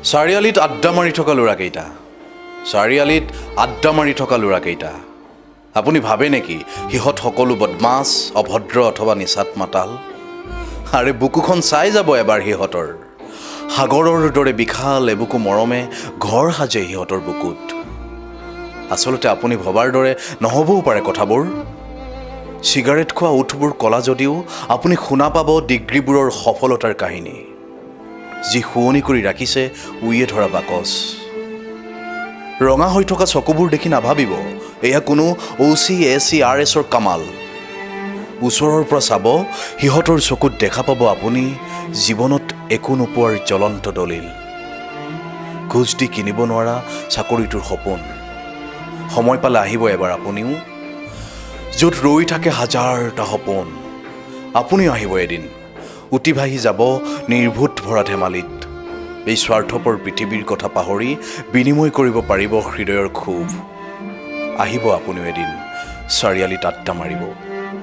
চাৰিআলিত আড্ডা মাৰি থকা ল'ৰাকেইটা চাৰিআলিত আড্ডা মাৰি থকা ল'ৰাকেইটা আপুনি ভাবে নেকি সিহঁত সকলো বদমাছ অভদ্ৰ অথবা নিচাত মাতাল আৰে বুকুখন চাই যাব এবাৰ সিহঁতৰ সাগৰৰ দৰে বিশাল এবুকু মৰমে ঘৰ সাজে সিহঁতৰ বুকুত আচলতে আপুনি ভবাৰ দৰে নহ'বও পাৰে কথাবোৰ চিগাৰেট খোৱা ওঠবোৰ কলা যদিও আপুনি শুনা পাব ডিগ্ৰীবোৰৰ সফলতাৰ কাহিনী যি শুৱনি কৰি ৰাখিছে উইয়ে ধৰা বাকচ ৰঙা হৈ থকা চকুবোৰ দেখি নাভাবিব এয়া কোনো OCACRSৰ কামাল ওচৰৰ পৰা চাব সিহঁতৰ চকুত দেখা পাব আপুনি জীৱনত একো নোপোৱাৰ জ্বলন্ত দলিল ঘোচ দি কিনিব নোৱাৰা চাকৰিটোৰ সপোন সময় পালে আহিব এবাৰ আপুনিও য'ত ৰৈ থাকে হাজাৰটা সপোন আপুনিও আহিব এদিন উটি ভাহি যাব নিৰ্ভূত ভৰা ধেমালিত এই স্বাৰ্থপৰ পৃথিৱীৰ কথা পাহৰি বিনিময় কৰিব পাৰিব হৃদয়ৰ ক্ষোভ আহিব আপুনিও এদিন চাৰিআলিত আড্ডা মাৰিব